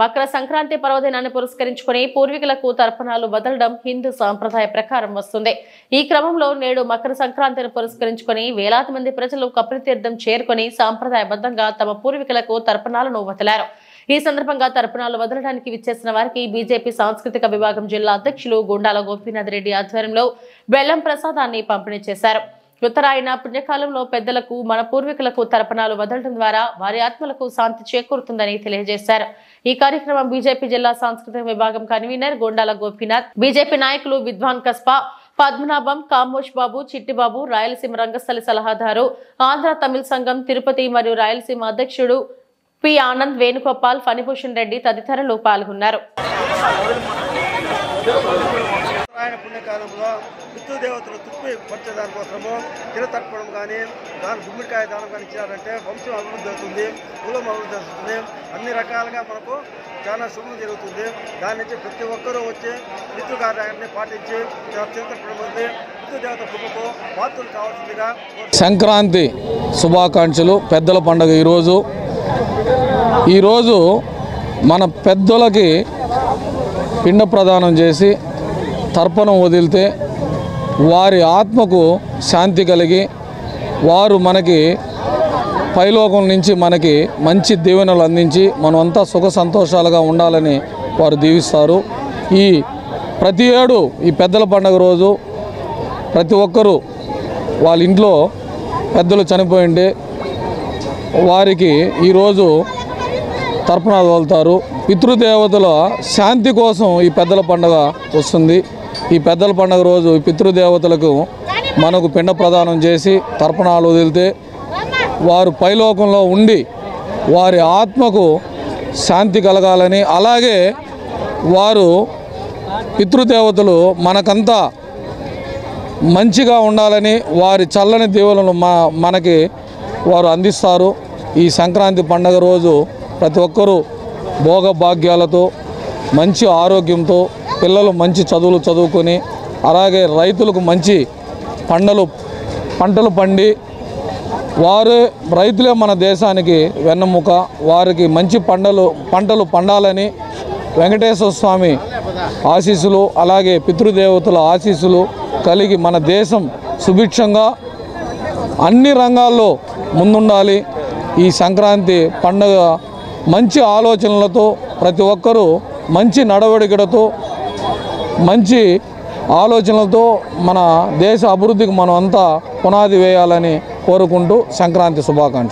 మకర సంక్రాంతి పర్వదినాన్ని పురస్కరించుకుని పూర్వీకులకు తర్పణాలు వదలడం హిందూ సాంప్రదాయ ప్రకారం వస్తుంది. ఈ క్రమంలో నేడు మకర సంక్రాంతిని పురస్కరించుకుని వేలాది మంది ప్రజలు కపిలతీర్థం చేరుకుని సాంప్రదాయబద్ధంగా తమ పూర్వీకులకు తర్పణాలను వదిలారు. ఈ సందర్భంగా తర్పణాలు వదలడానికి విచ్చేసిన వారికి బీజేపీ సాంస్కృతిక విభాగం జిల్లా అధ్యక్షులు గుండాల గోపీనాథ్ రెడ్డి ఆధ్వర్యంలో బెల్లం ప్రసాదాన్ని పంపిణీ చేశారు. ఉత్తరాయణ పుణ్యకాలంలో పెద్దలకు మన పూర్వీకులకు తర్పణాలు వదలడం ద్వారా వారి ఆత్మలకు శాంతి చేకూరుతుందని తెలియజేశారు. ఈ కార్యక్రమం బీజేపీ జిల్లా సాంస్కృతిక విభాగం కన్వీనర్ గుండాల గోపీనాథ్, బీజేపీ నాయకులు విద్వాన్ కస్పా, పద్మనాభం, కామోష్ బాబు, చిట్టిబాబు, రాయలసీమ రంగస్థలి సలహాదారు, ఆంధ్ర తమిళ సంఘం తిరుపతి మరియు రాయలసీమ అధ్యక్షుడు పి ఆనంద్, వేణుగోపాల్, ఫణిభూషణ్ రెడ్డి తదితరులు పాల్గొన్నారు. ఆయన పుణ్యకాలంలో పితృదేవతలు తృప్తి పరిచేదాని కోసము తిరతర్పణం కానీ దాని గుమ్మిడికాయ దానం కానీ ఇచ్చారంటే వంశం అభివృద్ధి అవుతుంది, కులం అభివృద్ధి అవుతుంది, అన్ని రకాలుగా మనకు చాలా శుభం జరుగుతుంది. దాని నుంచి ప్రతి ఒక్కరూ వచ్చి పితృకార్యాన్ని పాటించి తిరతర్పణం ఉంది పితృదేవత కృపకు పాత్రలు కావాల్సిందిగా. సంక్రాంతి శుభాకాంక్షలు. పెద్దల పండుగ ఈరోజు మన పెద్దలకి పిండ ప్రదానం చేసి తర్పణం వదిలితే వారి ఆత్మకు శాంతి కలిగి వారు మనకి పైలోకం నుంచి మనకి మంచి దీవెనలు అందించి మనమంతా సుఖ సంతోషాలుగా ఉండాలని వారు దీవిస్తారు. ఈ ప్రతి ఏడు ఈ పెద్దల పండుగ రోజు ప్రతి ఒక్కరూ వాళ్ళ ఇంట్లో పెద్దలు చనిపోయిండే వారికి ఈరోజు తర్పణాలు వదులుతారు. పితృదేవతల శాంతి కోసం ఈ పెద్దల పండుగ వస్తుంది. ఈ పెద్దల పండుగ రోజు ఈ పితృదేవతలకు మనకు పిండ ప్రదానం చేసి తర్పణాలు వదిలితే వారు పైలోకంలో ఉండి వారి ఆత్మకు శాంతి కలగాలని, అలాగే వారు పితృదేవతలు మనకంతా మంచిగా ఉండాలని వారి చల్లని దీవెనలు మనకి వారు అందిస్తారు. ఈ సంక్రాంతి పండుగ రోజు ప్రతి ఒక్కరూ భోగభాగ్యాలతో మంచి ఆరోగ్యంతో పిల్లలు మంచి చదువులు చదువుకొని, అలాగే రైతులకు మంచి పంటలు పండి రైతులే మన దేశానికి వెన్నెముక, వారికి మంచి పంటలు పండాలని వెంకటేశ్వర స్వామి ఆశీస్సులు అలాగే పితృదేవతల ఆశీస్సులు కలిగి మన దేశం సుభిక్షంగా అన్ని రంగాల్లో ముందుండాలి. ఈ సంక్రాంతి పండుగ మంచి ఆలోచనలతో ప్రతి ఒక్కరూ మంచి నడవడికలతో మంచి ఆలోచనలతో మన దేశ అభివృద్ధికి మనం అంతా పునాది వేయాలని కోరుకుంటూ సంక్రాంతి శుభాకాంక్షలు.